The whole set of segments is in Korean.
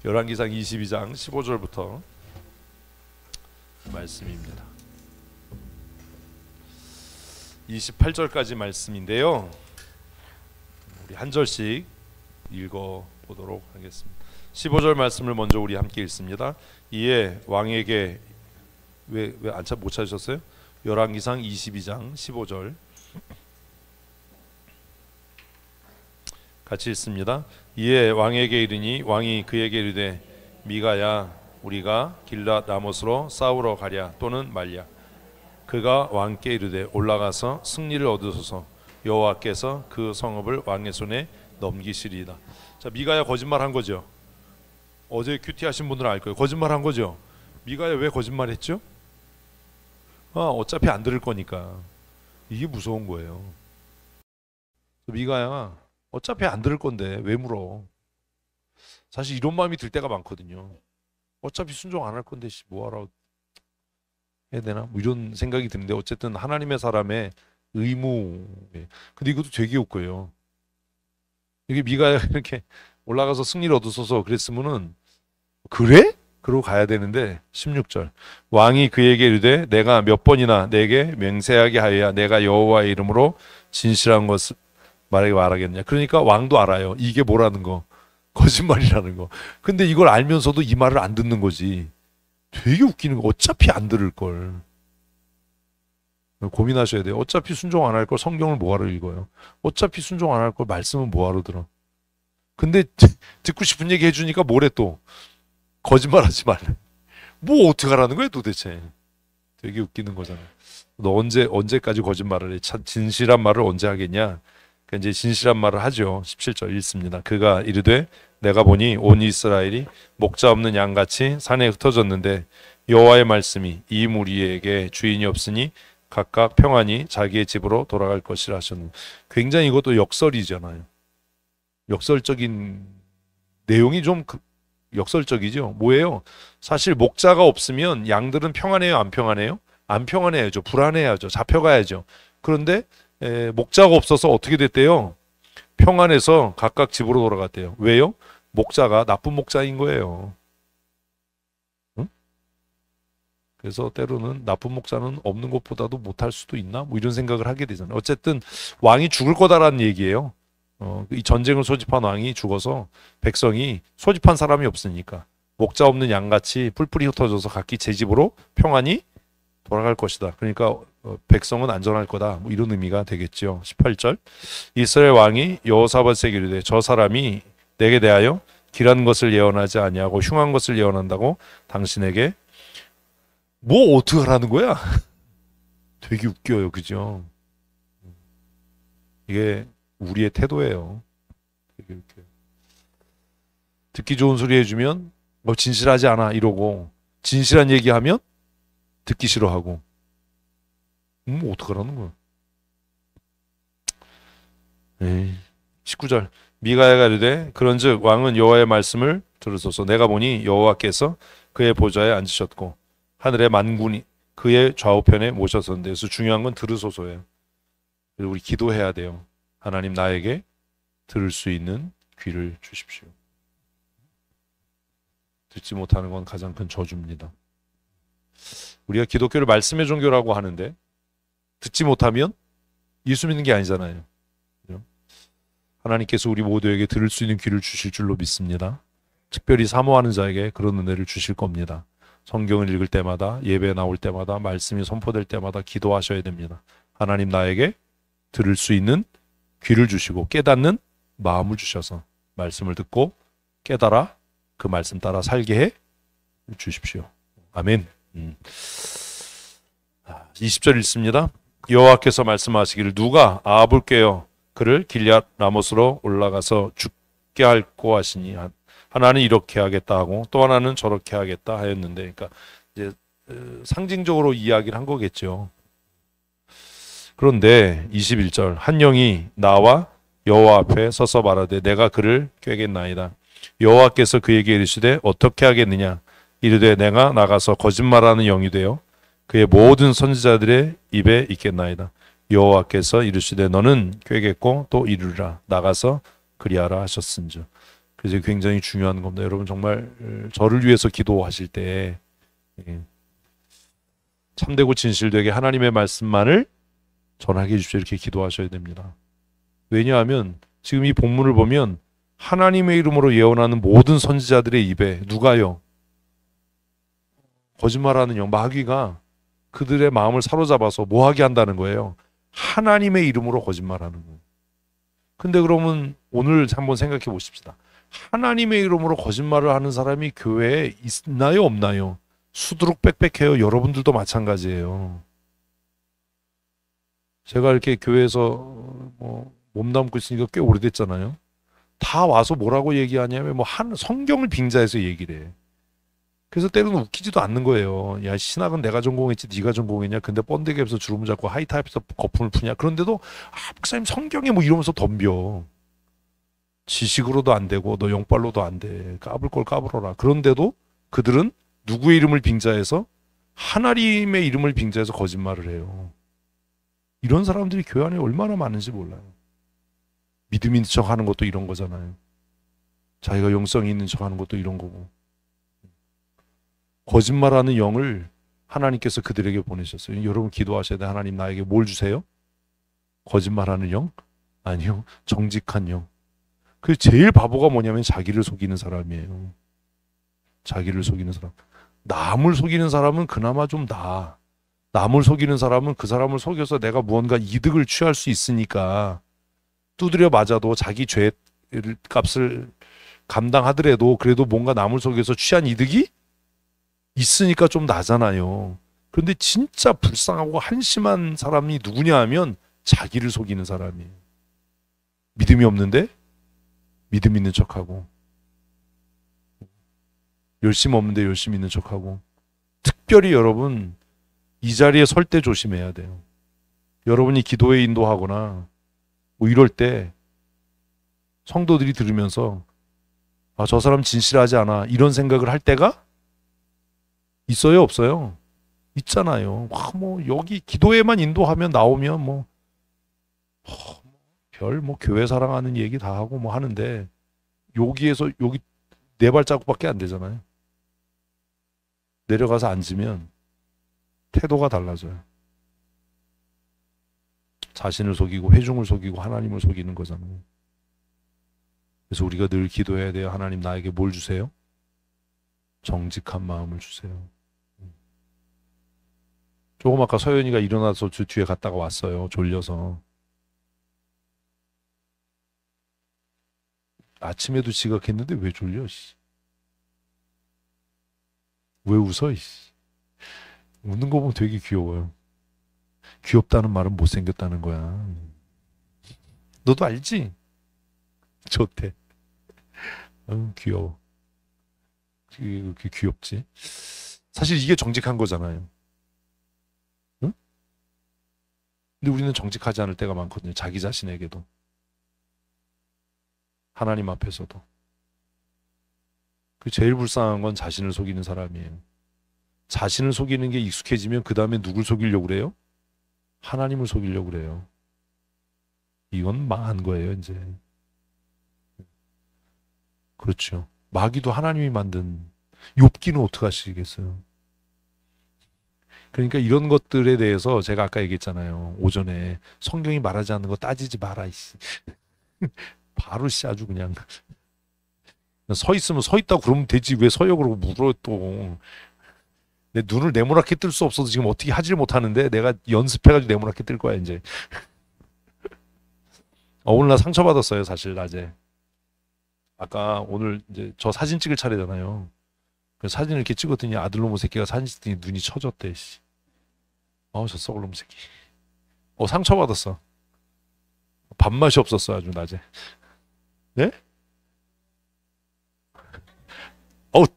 열왕기상 22장 15절부터 말씀입니다. 28절까지 말씀인데요. 우리 한 절씩 읽어 보도록 하겠습니다. 15절 말씀을 먼저 우리 함께 읽습니다. 이에 왕에게 왜 못 찾으셨어요? 열왕기상 22장 15절 같이 읽습니다. 이에 왕에게 이르니 왕이 그에게 이르되 미가야 우리가 길랏 라못으로 싸우러 가랴 또는 말랴. 그가 왕께 이르되 올라가서 승리를 얻으소서. 여호와께서 그 성읍을 왕의 손에 넘기시리이다. 자, 미가야 거짓말한 거죠. 어제 큐티 하신 분들은 알 거예요. 거짓말한 거죠. 미가야 왜 거짓말했죠? 어차피 안 들을 거니까. 이게 무서운 거예요. 미가야 어차피 안 들을 건데 왜 물어? 사실 이런 마음이 들 때가 많거든요. 어차피 순종 안 할 건데 뭐하러 해야 되나? 뭐 이런 생각이 드는데 어쨌든 하나님의 사람의 의무. 근데 이것도 되게 웃겨요. 이게 미가야 이렇게 올라가서 승리를 얻으소서 그랬으면은 그래? 그러고 가야 되는데 16절 왕이 그에게 이르되 내가 몇 번이나 내게 맹세하게 하여야 내가 여호와의 이름으로 진실한 것을 말하겠냐. 그러니까 왕도 알아요. 이게 뭐라는 거. 거짓말이라는 거. 근데 이걸 알면서도 이 말을 안 듣는 거지. 되게 웃기는 거. 어차피 안 들을 걸. 고민하셔야 돼요. 어차피 순종 안 할 걸 성경을 뭐하러 읽어요. 어차피 순종 안 할 걸 말씀은 뭐하러 들어. 근데 듣고 싶은 얘기 해주니까 뭐래 또. 거짓말하지 말래. 뭐 어떻게 하라는 거야 도대체. 되게 웃기는 거잖아. 너 언제까지 거짓말을 해. 진실한 말을 언제 하겠냐. 이제 진실한 말을 하죠. 17절 읽습니다. 그가 이르되 내가 보니 온 이스라엘이 목자 없는 양같이 산에 흩어졌는데 여호와의 말씀이 이 무리에게 주인이 없으니 각각 평안히 자기의 집으로 돌아갈 것이라 하셨는데 굉장히 이것도 역설이잖아요. 역설적인 내용이 좀 역설적이죠. 뭐예요? 사실 목자가 없으면 양들은 평안해요? 안 평안해요? 안 평안해야죠. 불안해야죠. 잡혀가야죠. 그런데 목자가 없어서 어떻게 됐대요? 평안해서 각각 집으로 돌아갔대요. 왜요? 목자가 나쁜 목자인 거예요. 응? 그래서 때로는 나쁜 목자는 없는 것보다도 못할 수도 있나? 뭐 이런 생각을 하게 되잖아요. 어쨌든 왕이 죽을 거다라는 얘기예요. 이 전쟁을 소집한 왕이 죽어서 백성이 소집한 사람이 없으니까 목자 없는 양같이 뿔뿔이 흩어져서 각기 제 집으로 평안히 돌아갈 것이다. 그러니까 백성은 안전할 거다. 뭐 이런 의미가 되겠죠. 18절 이스라엘 왕이 여호사밧에게 이르되 저 사람이 내게 대하여 길한 것을 예언하지 아니하고 흉한 것을 예언한다고 당신에게 뭐 어떻게 하라는 거야? 되게 웃겨요. 그죠? 이게 우리의 태도예요. 되게 웃겨요. 듣기 좋은 소리 해주면 뭐 진실하지 않아 이러고 진실한 얘기하면 듣기 싫어하고 어떡하라는 거야. 19절 미가야가 이르되 그런즉 왕은 여호와의 말씀을 들으소서. 내가 보니 여호와께서 그의 보좌에 앉으셨고 하늘의 만군이 그의 좌우편에 모셨었는데 그래서 중요한 건 들으소서예요. 그리고 우리 기도해야 돼요. 하나님 나에게 들을 수 있는 귀를 주십시오. 듣지 못하는 건 가장 큰 저주입니다. 우리가 기독교를 말씀의 종교라고 하는데 듣지 못하면 예수 믿는 게 아니잖아요. 하나님께서 우리 모두에게 들을 수 있는 귀를 주실 줄로 믿습니다. 특별히 사모하는 자에게 그런 은혜를 주실 겁니다. 성경을 읽을 때마다 예배 나올 때마다 말씀이 선포될 때마다 기도하셔야 됩니다. 하나님 나에게 들을 수 있는 귀를 주시고 깨닫는 마음을 주셔서 말씀을 듣고 깨달아 그 말씀 따라 살게 해 주십시오. 아멘. 20절 읽습니다. 여호와께서 말씀하시기를 누가 아합을 꾀어 그를 길앗 라못으로 올라가서 죽게 할꼬 하시니 하나는 이렇게 하겠다 하고 또 하나는 저렇게 하겠다 하였는데 그러니까 이제 상징적으로 이야기를 한 거겠죠. 그런데 21절 한 영이 나와 여호와 앞에 서서 말하되 내가 그를 꾀겠나이다. 여호와께서 그에게 이르시되 어떻게 하겠느냐 이르되 내가 나가서 거짓말하는 영이 되어 그의 모든 선지자들의 입에 있겠나이다. 여호와께서 이르시되 너는 꾀겠고 또 이루리라. 나가서 그리하라 하셨은즉. 그래서 굉장히 중요한 겁니다. 여러분 정말 저를 위해서 기도하실 때 참되고 진실되게 하나님의 말씀만을 전하게 해주십시오. 이렇게 기도하셔야 됩니다. 왜냐하면 지금 이 본문을 보면 하나님의 이름으로 예언하는 모든 선지자들의 입에 누가요? 거짓말하는 영, 마귀가 그들의 마음을 사로잡아서 뭐하게 한다는 거예요. 하나님의 이름으로 거짓말하는 거예요. 근데 그러면 오늘 한번 생각해 보십시다. 하나님의 이름으로 거짓말을 하는 사람이 교회에 있나요, 없나요? 수두룩 빽빽해요. 여러분들도 마찬가지예요. 제가 이렇게 교회에서 몸담고 있으니까 꽤 오래됐잖아요. 다 와서 뭐라고 얘기하냐면 성경을 빙자해서 얘기를 해. 그래서 때로는 웃기지도 않는 거예요. 야, 신학은 내가 전공했지 네가 전공했냐. 근데 번데기에서 주름 잡고 하이타입에서 거품을 푸냐. 그런데도 목사님 성경에 이러면서 덤벼. 지식으로도 안 되고 너 영빨로도 안 돼. 까불 걸 까불어라. 그런데도 그들은 누구의 이름을 빙자해서? 하나님의 이름을 빙자해서 거짓말을 해요. 이런 사람들이 교회 안에 얼마나 많은지 몰라요. 믿음 있는 척 하는 것도 이런 거잖아요. 자기가 영성이 있는 척 하는 것도 이런 거고. 거짓말하는 영을 하나님께서 그들에게 보내셨어요. 여러분 기도하셔야 돼. 하나님 나에게 뭘 주세요? 거짓말하는 영? 아니요. 정직한 영. 그 제일 바보가 뭐냐면 자기를 속이는 사람이에요. 자기를 속이는 사람. 남을 속이는 사람은 그나마 좀 나아. 남을 속이는 사람은 그 사람을 속여서 내가 무언가 이득을 취할 수 있으니까 두드려 맞아도 자기 죄 값을 감당하더라도 그래도 뭔가 남을 속여서 취한 이득이 있으니까 좀 나잖아요. 그런데 진짜 불쌍하고 한심한 사람이 누구냐 하면 자기를 속이는 사람이에요. 믿음이 없는데 믿음 있는 척하고, 열심 없는데 열심 있는 척하고. 특별히 여러분 이 자리에 설 때 조심해야 돼요. 여러분이 기도에 인도하거나 이럴 때 성도들이 들으면서 저 사람 진실하지 않아 이런 생각을 할 때가 있어요, 없어요? 있잖아요. 여기 기도에만 인도하면 나오면 교회 사랑하는 얘기 다 하고 하는데 여기에서 여기 네 발자국밖에 안 되잖아요. 내려가서 앉으면 태도가 달라져요. 자신을 속이고 회중을 속이고 하나님을 속이는 거잖아요. 그래서 우리가 늘 기도해야 돼요. 하나님 나에게 뭘 주세요? 정직한 마음을 주세요. 조금 아까 서연이가 일어나서 저 뒤에 갔다가 왔어요. 졸려서. 아침에도 지각했는데 왜 졸려? 왜 웃어? 웃는 거 보면 되게 귀여워요. 귀엽다는 말은 못생겼다는 거야. 너도 알지? 좋대. 귀여워. 그게 귀엽지. 사실 이게 정직한 거잖아요. 응? 근데 우리는 정직하지 않을 때가 많거든요. 자기 자신에게도. 하나님 앞에서도. 그 제일 불쌍한 건 자신을 속이는 사람이에요. 자신을 속이는 게 익숙해지면 그 다음에 누굴 속이려고 그래요? 하나님을 속이려고 그래요. 이건 망한 거예요, 이제. 그렇죠. 마귀도 하나님이 만든, 욥기는 어떻게 하시겠어요? 그러니까 이런 것들에 대해서 제가 아까 얘기했잖아요. 오전에 성경이 말하지 않는 거 따지지 마라. 바로 아주 그냥 서 있으면 서 있다고 그러면 되지. 왜 서요 그러고 물어 또. 내 눈을 네모나게 뜰 수 없어서 지금 어떻게 하질 못하는데 내가 연습해가지고 네모나게 뜰 거야 이제. 오늘 나 상처받았어요 사실 낮에. 아까 오늘 이제 저 사진 찍을 차례잖아요. 그래서 사진을 이렇게 찍었더니 아들놈의 새끼가 사진 찍더니 눈이 처졌대. 저 썩을놈 새끼. 상처받았어. 밥맛이 없었어 아주 낮에. 네?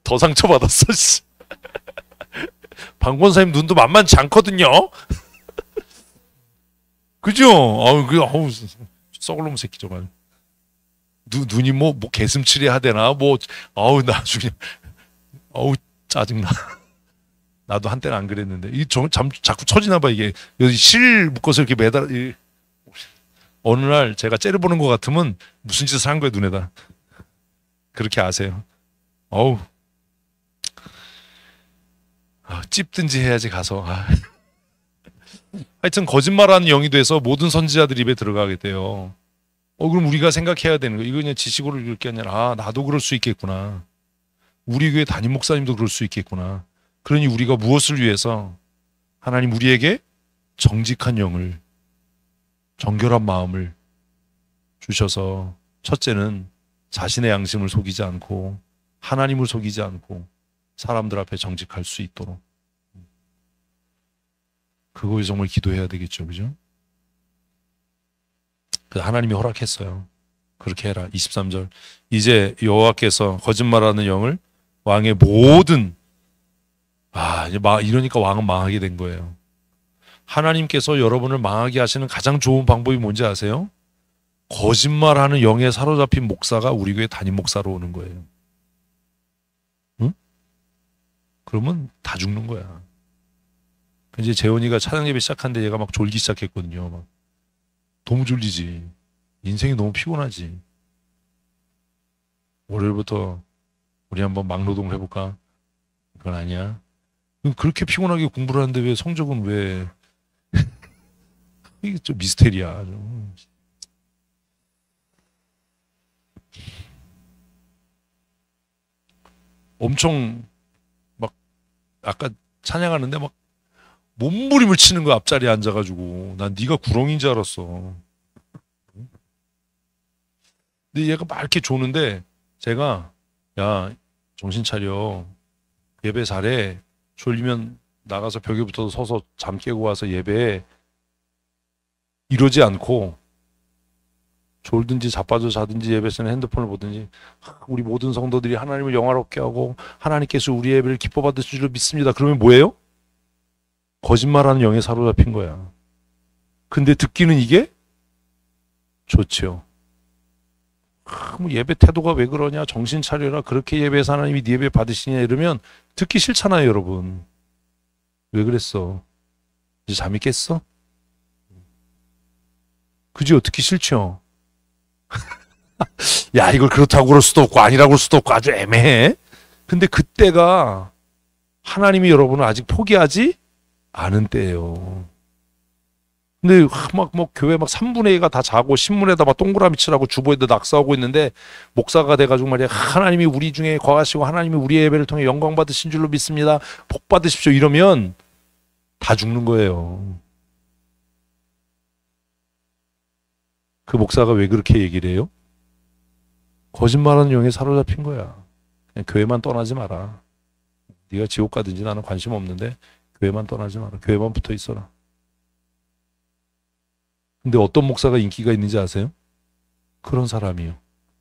더 상처받았어. 방 권사님 눈도 만만치 않거든요. 그죠? 썩을놈 새끼 저거. 눈이 개슴츠레 하대나 나중에 짜증나. 나도 한때는 안 그랬는데 자꾸 처지나 봐 이게. 여기 실 묶어서 이렇게 어느 날 제가 째려보는 것 같으면 무슨 짓을 한 거야 눈에다. 그렇게 아세요. 어우, 찝든지 해야지 가서. 하여튼 거짓말하는 영이 돼서 모든 선지자들 입에 들어가게 돼요. 그럼 우리가 생각해야 되는 거, 이거 그냥 지식으로 읽을 게 아니라, 나도 그럴 수 있겠구나. 우리 교회 담임 목사님도 그럴 수 있겠구나. 그러니 우리가 무엇을 위해서 하나님 우리에게 정직한 영을, 정결한 마음을 주셔서, 첫째는 자신의 양심을 속이지 않고 하나님을 속이지 않고 사람들 앞에 정직할 수 있도록, 그거에 정말 기도해야 되겠죠. 그죠? 하나님이 허락했어요. 그렇게 해라. 23절. 이제 여호와께서 거짓말하는 영을 왕의 모든, 이제 이러니까 왕은 망하게 된 거예요. 하나님께서 여러분을 망하게 하시는 가장 좋은 방법이 뭔지 아세요? 거짓말하는 영에 사로잡힌 목사가 우리 교회 담임 목사로 오는 거예요. 응? 그러면 다 죽는 거야. 이제 재원이가 찬양 예배 시작하는데 얘가 막 졸기 시작했거든요. 막 너무 졸리지. 인생이 너무 피곤하지. 월요일부터 우리 한번 막노동 해볼까? 그건 아니야. 그렇게 피곤하게 공부를 하는데 왜 성적은 왜 이게 좀 미스테리야. 좀. 엄청 막 아까 찬양하는데 막 몸부림을 치는 거, 앞자리에 앉아가지고. 난 네가 구렁이인 줄 알았어. 근데 얘가 막 이렇게 조는데 제가, 야, 정신 차려. 예배 잘해. 졸리면 나가서 벽에 붙어서 서서 잠 깨고 와서 예배해. 이러지 않고 졸든지 자빠져 자든지 예배에서는 핸드폰을 보든지, 우리 모든 성도들이 하나님을 영화롭게 하고 하나님께서 우리 예배를 기뻐 받으실 줄 믿습니다. 그러면 뭐예요? 거짓말하는 영에 사로잡힌 거야. 근데 듣기는 이게 좋죠. 뭐 예배 태도가 왜 그러냐, 정신 차려라, 그렇게 예배해서 하나님이 네 예배 받으시냐 이러면 듣기 싫잖아요. 여러분 왜 그랬어? 이제 잠이 깼어? 그죠? 듣기 싫죠. 야, 이걸 그렇다고 그럴 수도 없고 아니라고 그럴 수도 없고 아주 애매해. 근데 그때가 하나님이 여러분을 아직 포기하지 않은 때예요. 근데 뭐 교회 막 3분의 2가 다 자고 신문에다 막 동그라미 치라고 주보에다 낙서하고 있는데, 목사가 돼가지고 말이야, 하나님이 우리 중에 거하시고 하나님이 우리의 예배를 통해 영광 받으신 줄로 믿습니다, 복 받으십시오, 이러면 다 죽는 거예요. 그 목사가 왜 그렇게 얘기를 해요? 거짓말하는 영에 사로잡힌 거야. 그냥 교회만 떠나지 마라. 네가 지옥 가든지 나는 관심 없는데 교회만 떠나지 마라. 교회만 붙어 있어라. 근데 어떤 목사가 인기가 있는지 아세요? 그런 사람이요.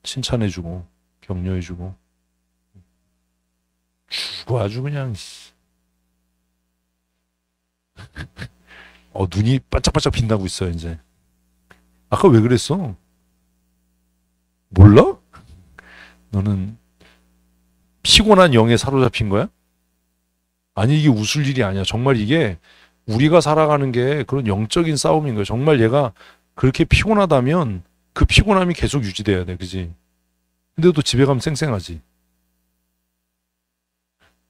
칭찬해주고 격려해주고 주고 아주 그냥 눈이 반짝반짝 빛나고 있어요. 이제 아까 왜 그랬어? 몰라? 너는 피곤한 영에 사로잡힌 거야? 아니, 이게 웃을 일이 아니야. 정말 이게 우리가 살아가는 게 그런 영적인 싸움인 거예요. 정말 얘가 그렇게 피곤하다면 그 피곤함이 계속 유지돼야 돼. 그지? 근데 또 집에 가면 쌩쌩하지.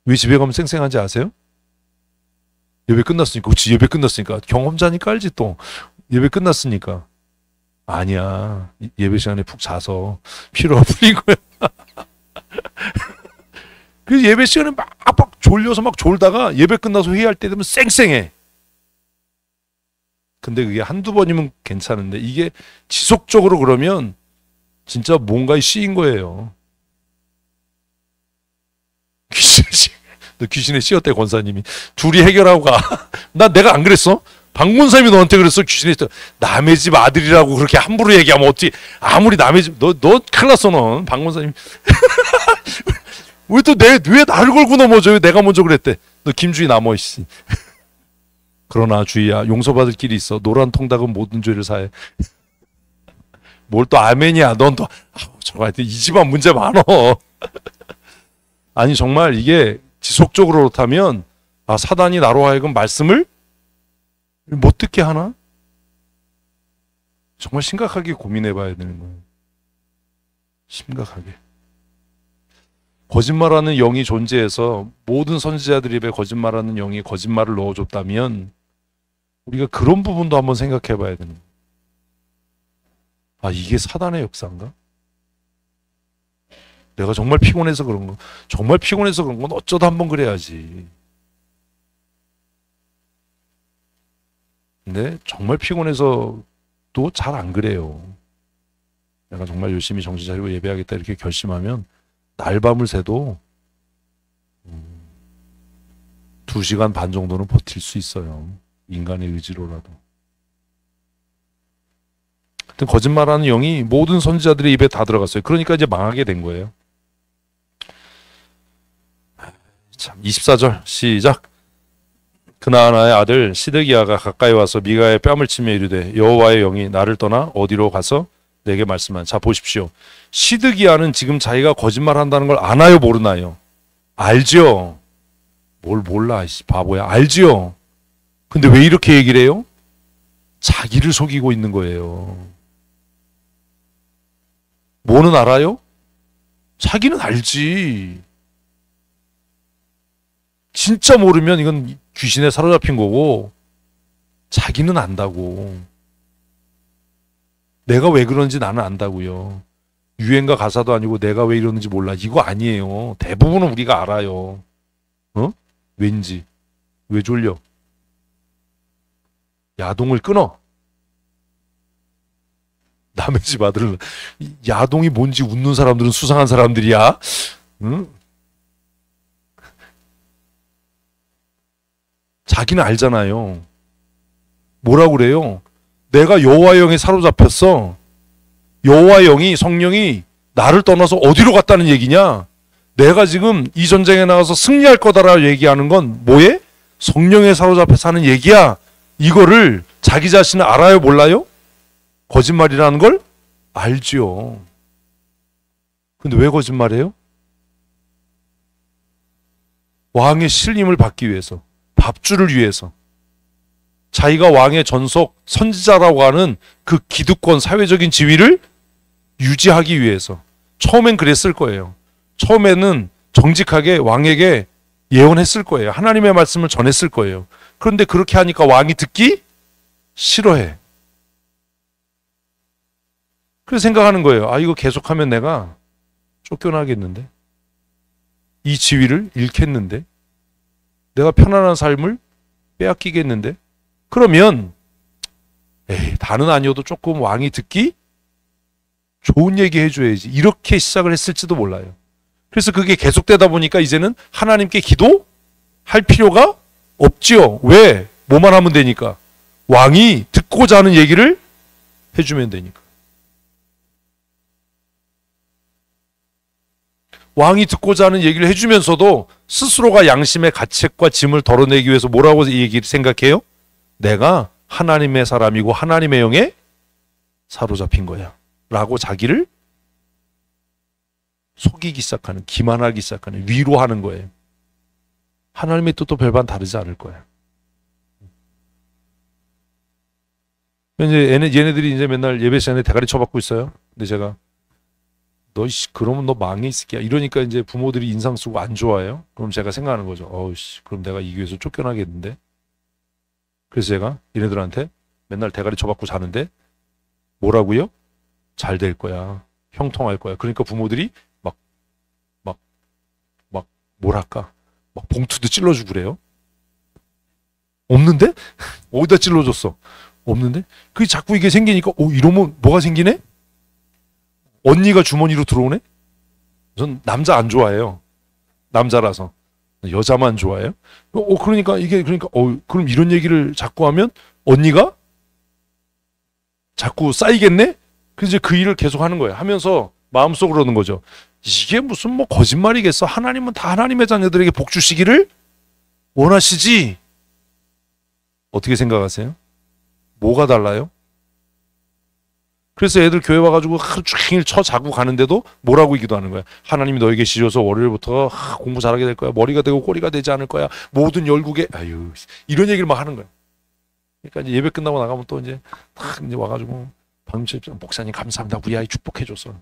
왜 집에 가면 쌩쌩한지 아세요? 예배 끝났으니까. 그치, 예배 끝났으니까. 경험자니까 알지 또. 예배 끝났으니까. 아니야. 예배 시간에 푹 자서 피로가 풀린 거야. 그 예배 시간에 막 졸려서 막 졸다가 예배 끝나서 회의할 때 되면 쌩쌩해. 근데 그게 한두 번이면 괜찮은데 이게 지속적으로 그러면 진짜 뭔가에 씌인 거예요. 귀신에 씌었대, 권사님이. 둘이 해결하고 가. 내가 안 그랬어? 박문사님이 너한테 그랬어. 귀신에 씌었. 남의 집 아들이라고 그렇게 함부로 얘기하면 어떻게, 아무리 남의 집, 너 큰일 났어, 넌. 박문사님. 왜 나를 걸고 넘어져요? 내가 먼저 그랬대. 너 김주희 남어, 씨. 그러나 주희야, 용서받을 길이 있어. 노란 통닭은 모든 죄를 사해. 뭘 또 아멘이야. 넌 또, 저거 하여튼 이 집안 문제 많어. 아니, 정말 이게 지속적으로 그렇다면, 사단이 나로 하여금 말씀을 못 듣게 하나? 정말 심각하게 고민해 봐야 되는 거예요. 심각하게. 거짓말하는 영이 존재해서 모든 선지자들 입에 거짓말하는 영이 거짓말을 넣어줬다면 우리가 그런 부분도 한번 생각해 봐야 되는 거예요. 아, 이게 사단의 역사인가? 내가 정말 피곤해서 그런 거, 정말 피곤해서 그런 건 어쩌다 한번 그래야지. 근데 정말 피곤해서 또 잘 안 그래요. 내가 정말 열심히 정신 차리고 예배하겠다 이렇게 결심하면 날밤을 새도 2시간 반 정도는 버틸 수 있어요. 인간의 의지로라도. 하여튼 거짓말하는 영이 모든 선지자들의 입에 다 들어갔어요. 그러니까 이제 망하게 된 거예요. 참, 24절 시작. 그나아나의 아들 시드기야가 가까이 와서 미가의 뺨을 치며 이르되 여호와의 영이 나를 떠나 어디로 가서 내게 말씀한. 자, 보십시오. 시드기야는 지금 자기가 거짓말한다는 걸 아나요, 모르나요? 알죠. 뭘 몰라, 바보야. 알죠. 근데 왜 이렇게 얘기를 해요? 자기를 속이고 있는 거예요. 뭐는 알아요? 자기는 알지. 진짜 모르면 이건 귀신에 사로잡힌 거고 자기는 안다고. 내가 왜 그런지 나는 안다고요. 유행가 가사도 아니고 내가 왜 이러는지 몰라. 이거 아니에요. 대부분은 우리가 알아요. 어? 왠지. 왜 졸려? 야동을 끊어. 남의 집 아들은 야동이 뭔지 웃는 사람들은 수상한 사람들이야. 응? 자기는 알잖아요. 뭐라고 그래요? 내가 여호와의 영에 사로잡혔어. 여호와의 영이, 성령이 나를 떠나서 어디로 갔다는 얘기냐? 내가 지금 이 전쟁에 나가서 승리할 거다라고 얘기하는 건 뭐에? 성령에 사로잡혀서 하는 얘기야. 이거를 자기 자신은 알아요, 몰라요? 거짓말이라는 걸 알지요. 근데 왜 거짓말해요? 왕의 신임을 받기 위해서, 밥줄을 위해서, 자기가 왕의 전속 선지자라고 하는 그 기득권, 사회적인 지위를 유지하기 위해서. 처음엔 그랬을 거예요. 처음에는 정직하게 왕에게 예언했을 거예요. 하나님의 말씀을 전했을 거예요. 그런데 그렇게 하니까 왕이 듣기 싫어해. 그래서 생각하는 거예요. 아, 이거 계속하면 내가 쫓겨나겠는데? 이 지위를 잃겠는데? 내가 편안한 삶을 빼앗기겠는데? 그러면 에이, 다는 아니어도 조금 왕이 듣기 좋은 얘기 해줘야지. 이렇게 시작을 했을지도 몰라요. 그래서 그게 계속되다 보니까 이제는 하나님께 기도할 필요가 없지요. 왜? 뭐만 하면 되니까. 왕이 듣고자 하는 얘기를 해주면 되니까. 왕이 듣고자 하는 얘기를 해주면서도 스스로가 양심의 가책과 짐을 덜어내기 위해서 뭐라고 얘기를 생각해요? 내가 하나님의 사람이고 하나님의 영에 사로잡힌 거야 라고 자기를 속이기 시작하는, 기만하기 시작하는, 위로하는 거예요. 하나님의 뜻도 별반 다르지 않을 거야. 이제 얘네들이 이제 맨날 예배 시간에 대가리 쳐박고 있어요. 근데 제가 너 그러면 너 망해 이 새끼야. 이러니까 이제 부모들이 인상 쓰고 안 좋아해요. 그럼 제가 생각하는 거죠. 어우씨, 그럼 내가 이 교회에서 쫓겨나겠는데. 그래서 제가 얘네들한테 맨날 대가리 쳐박고 자는데 뭐라고요? 잘 될 거야. 형통할 거야. 그러니까 부모들이 뭐랄까, 막 봉투도 찔러주고 그래요. 없는데? 어디다 찔러줬어? 없는데? 그게 자꾸 이게 생기니까 이러면 뭐가 생기네? 언니가 주머니로 들어오네? 전 남자 안 좋아해요. 남자라서. 여자만 좋아해요. 그러니까 그럼 이런 얘기를 자꾸 하면 언니가 자꾸 쌓이겠네? 그래서 이제 그 일을 계속 하는 거예요. 하면서 마음속으로 그러는 거죠. 이게 무슨 뭐 거짓말이겠어. 하나님은 다 하나님의 자녀들에게 복 주시기를 원하시지. 어떻게 생각하세요? 뭐가 달라요? 그래서 애들 교회 와가지고 하루 종일 자고 가는데도 뭐라고 기도하는 거야. 하나님이 너에게 주셔서 월요일부터 공부 잘하게 될 거야. 머리가 되고 꼬리가 되지 않을 거야. 모든 열국에 이런 얘기를 막 하는 거야. 그러니까 이제 예배 끝나고 나가면 또 이제 딱 이제 와가지고 방금 목사님 감사합니다. 우리 아이 축복해줬어.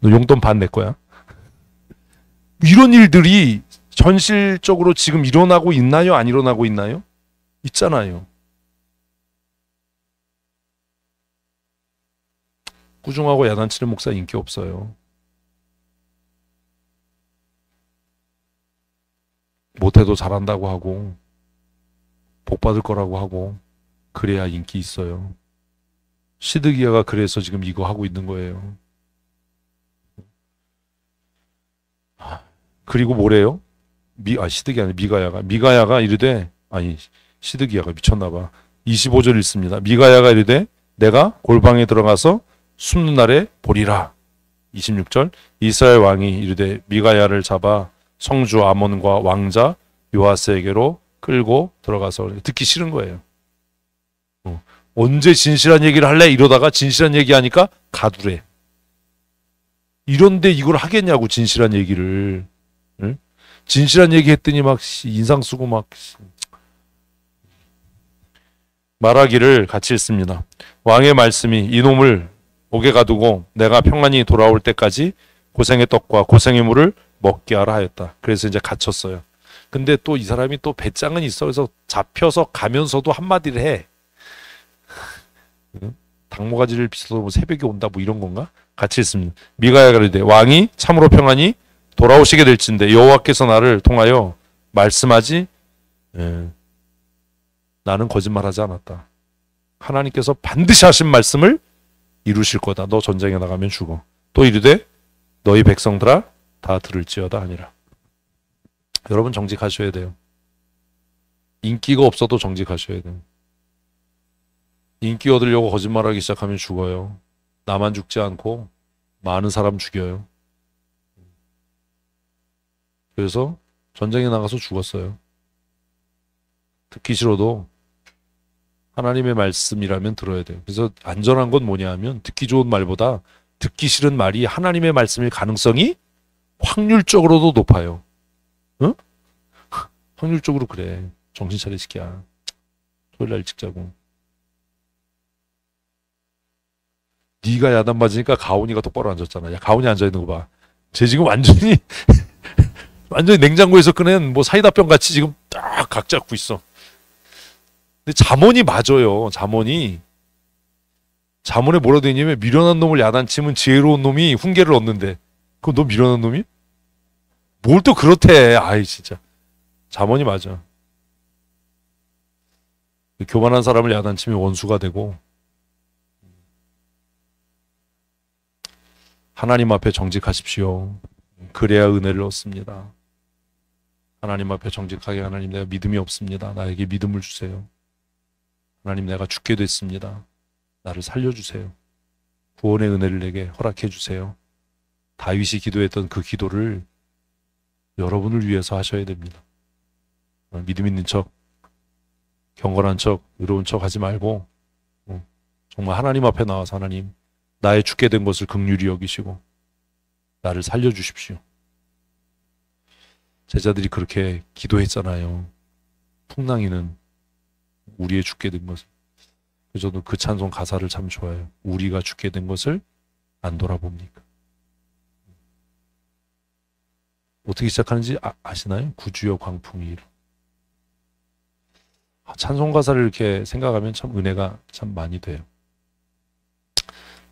너 용돈 반 내 거야. 이런 일들이 현실적으로 지금 일어나고 있나요? 안 일어나고 있나요? 있잖아요. 꾸중하고 야단치는 목사 인기 없어요. 못해도 잘한다고 하고 복 받을 거라고 하고 그래야 인기 있어요. 시드기야가 그래서 지금 이거 하고 있는 거예요. 그리고 뭐래요? 시드기야는 미가야가 이르되, 아니 시드기야가 미쳤나봐. 25절 읽습니다. 미가야가 이르되 내가 골방에 들어가서 숨는 날에 보리라. 26절 이스라엘 왕이 이르되 미가야를 잡아 성주 아몬과 왕자 요아스에게로 끌고 들어가서, 듣기 싫은 거예요. 언제 진실한 얘기를 할래? 이러다가 진실한 얘기 하니까 가두래. 이런데 이걸 하겠냐고, 진실한 얘기를. 응? 진실한 얘기 했더니 막 인상 쓰고 막 말하기를 같이 했습니다. 왕의 말씀이 이놈을 옥에 가두고 내가 평안히 돌아올 때까지 고생의 떡과 고생의 물을 먹게 하라 하였다. 그래서 이제 갇혔어요. 근데 또 이 사람이 또 배짱은 있어. 그래서 잡혀서 가면서도 한마디를 해. 닭모가지를 비춰서 뭐 새벽에 온다 뭐 이런 건가? 같이 했습니다. 미가야가 이르되 왕이 참으로 평안히 돌아오시게 될진데 여호와께서 나를 통하여 말씀하지 나는 거짓말하지 않았다. 하나님께서 반드시 하신 말씀을 이루실 거다. 너 전쟁에 나가면 죽어. 또 이르되 너희 백성들아 다 들을지어다 하니라. 여러분 정직하셔야 돼요. 인기가 없어도 정직하셔야 돼요. 인기 얻으려고 거짓말하기 시작하면 죽어요. 나만 죽지 않고 많은 사람 죽여요. 그래서 전쟁에 나가서 죽었어요. 듣기 싫어도 하나님의 말씀이라면 들어야 돼요. 그래서 안전한 건 뭐냐 하면 듣기 좋은 말보다 듣기 싫은 말이 하나님의 말씀일 가능성이 확률적으로도 높아요. 응? 확률적으로 그래. 정신 차려 시키야. 토요일 날 찍자고. 네가 야단 맞으니까 가온이가 똑바로 앉았잖아. 야, 가온이 앉아있는 거 봐. 쟤 지금 완전히 완전히 냉장고에서 꺼낸 뭐 사이다병 같이 지금 딱 각 잡고 있어. 근데 잠언이 맞아요. 잠언에 뭐라 되어 있냐면 미련한 놈을 야단치면 지혜로운 놈이 훈계를 얻는데, 그럼 너 미련한 놈이? 뭘 또 그렇대. 아이 진짜. 잠언이 맞아. 교만한 사람을 야단치면 원수가 되고, 하나님 앞에 정직하십시오. 그래야 은혜를 얻습니다. 하나님 앞에 정직하게, 하나님 내가 믿음이 없습니다. 나에게 믿음을 주세요. 하나님 내가 죽게 됐습니다. 나를 살려주세요. 구원의 은혜를 내게 허락해 주세요. 다윗이 기도했던 그 기도를 여러분을 위해서 하셔야 됩니다. 믿음 있는 척, 경건한 척, 의로운 척 하지 말고 정말 하나님 앞에 나와서 하나님 나의 죽게 된 것을 긍휼히 여기시고 나를 살려주십시오. 제자들이 그렇게 기도했잖아요. 풍랑이는 우리의 죽게 된 것을. 그래서 저도 그 찬송 가사를 참 좋아해요. 우리가 죽게 된 것을 안 돌아봅니까? 어떻게 시작하는지 아시나요? 구주여 광풍이. 찬송 가사를 이렇게 생각하면 참 은혜가 참 많이 돼요.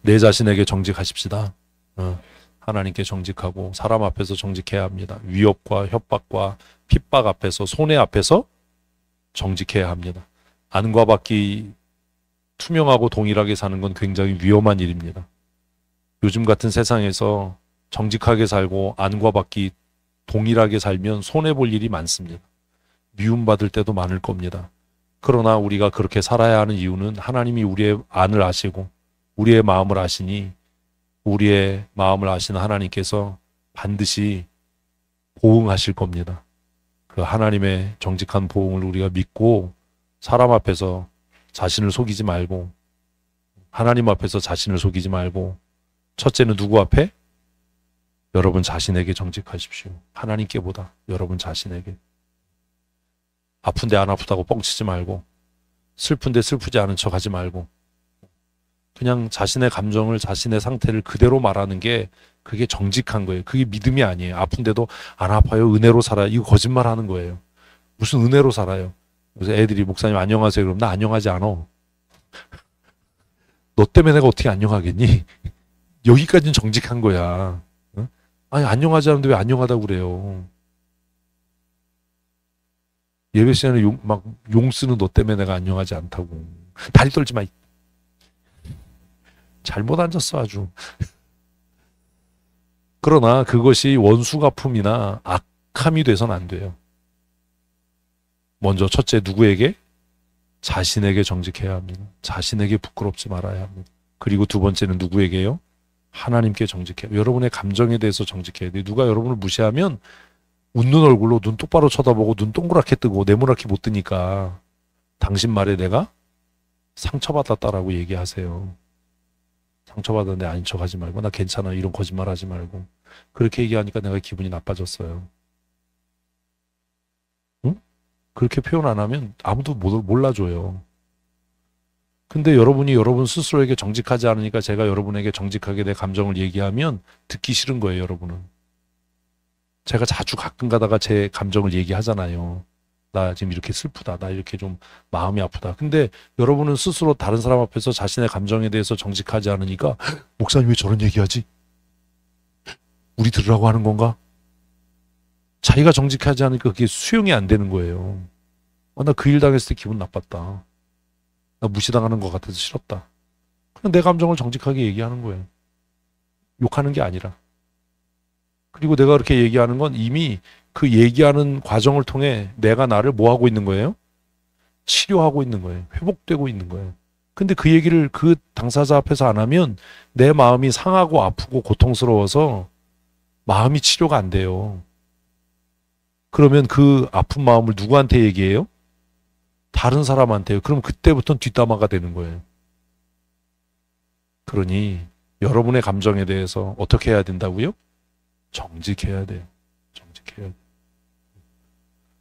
내 자신에게 정직하십시다. 하나님께 정직하고 사람 앞에서 정직해야 합니다. 위협과 협박과 핍박 앞에서, 손해 앞에서 정직해야 합니다. 안과 밖이 투명하고 동일하게 사는 건 굉장히 위험한 일입니다. 요즘 같은 세상에서 정직하게 살고 안과 밖이 동일하게 살면 손해볼 일이 많습니다. 미움받을 때도 많을 겁니다. 그러나 우리가 그렇게 살아야 하는 이유는 하나님이 우리의 안을 아시고 우리의 마음을 아시니, 우리의 마음을 아시는 하나님께서 반드시 보응하실 겁니다. 그 하나님의 정직한 보응을 우리가 믿고 사람 앞에서 자신을 속이지 말고, 하나님 앞에서 자신을 속이지 말고, 첫째는 누구 앞에? 여러분 자신에게 정직하십시오. 하나님께보다 여러분 자신에게. 아픈데 안 아프다고 뻥치지 말고, 슬픈데 슬프지 않은 척 하지 말고, 그냥 자신의 감정을, 자신의 상태를 그대로 말하는 게 그게 정직한 거예요. 그게 믿음이 아니에요. 아픈데도 안 아파요. 은혜로 살아요. 이거 거짓말 하는 거예요. 무슨 은혜로 살아요. 그래서 애들이 목사님 안녕하세요. 그럼 나 안녕하지 않아. 너 때문에 내가 어떻게 안녕하겠니? 여기까지는 정직한 거야. 어? 아니 안녕하지 않는데 왜 안녕하다고 그래요. 예배 시간에 막 용 쓰는 너 때문에 내가 안녕하지 않다고. 다리 떨지 마. 잘못 앉았어 아주. 그러나 그것이 원수가품이나 악함이 돼서는 안 돼요. 먼저 첫째 누구에게? 자신에게 정직해야 합니다. 자신에게 부끄럽지 말아야 합니다. 그리고 두 번째는 누구에게요? 하나님께 정직해요. 여러분의 감정에 대해서 정직해야 돼요. 누가 여러분을 무시하면 웃는 얼굴로 눈 똑바로 쳐다보고 눈 동그랗게 뜨고 네모나게 못 뜨니까 당신 말에 내가 상처받았다라고 얘기하세요. 상처받았는데 아닌 척 하지 말고 나 괜찮아 이런 거짓말 하지 말고 그렇게 얘기하니까 내가 기분이 나빠졌어요. 응? 그렇게 표현 안 하면 아무도 몰라줘요. 근데 여러분이 여러분 스스로에게 정직하지 않으니까 제가 여러분에게 정직하게 내 감정을 얘기하면 듣기 싫은 거예요, 여러분은. 제가 자주 가끔 가다가 제 감정을 얘기하잖아요. 나 지금 이렇게 슬프다. 나 이렇게 좀 마음이 아프다. 근데 여러분은 스스로 다른 사람 앞에서 자신의 감정에 대해서 정직하지 않으니까 목사님 왜 저런 얘기하지? 우리 들으라고 하는 건가? 자기가 정직하지 않으니까 그게 수용이 안 되는 거예요. 나 그 일 당했을 때 기분 나빴다. 나 무시당하는 것 같아서 싫었다. 그냥 내 감정을 정직하게 얘기하는 거예요. 욕하는 게 아니라. 그리고 내가 그렇게 얘기하는 건 이미 그 얘기하는 과정을 통해 내가 나를 뭐 하고 있는 거예요? 치료하고 있는 거예요. 회복되고 있는 거예요. 근데 그 얘기를 그 당사자 앞에서 안 하면 내 마음이 상하고 아프고 고통스러워서 마음이 치료가 안 돼요. 그러면 그 아픈 마음을 누구한테 얘기해요? 다른 사람한테요. 그럼 그때부터는 뒷담화가 되는 거예요. 그러니 여러분의 감정에 대해서 어떻게 해야 된다고요? 정직해야 돼요. 정직해야 돼요.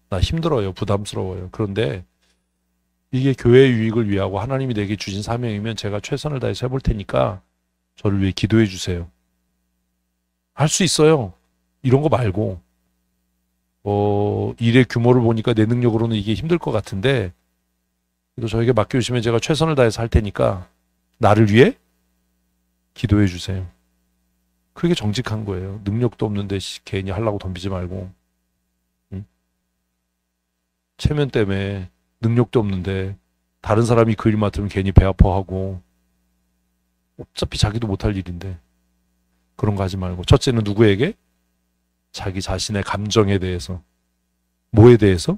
나 힘들어요. 부담스러워요. 그런데 이게 교회의 유익을 위하고 하나님이 내게 주신 사명이면 제가 최선을 다해서 해볼 테니까 저를 위해 기도해 주세요. 할 수 있어요. 이런 거 말고 일의 규모를 보니까 내 능력으로는 이게 힘들 것 같은데 그래도 저에게 맡겨주시면 제가 최선을 다해서 할 테니까 나를 위해 기도해 주세요. 그게 정직한 거예요. 능력도 없는데 괜히 하려고 덤비지 말고. 응? 체면 때문에 능력도 없는데 다른 사람이 그 일 맡으면 괜히 배 아파하고 어차피 자기도 못할 일인데 그런 거 하지 말고 첫째는 누구에게? 자기 자신의 감정에 대해서. 뭐에 대해서?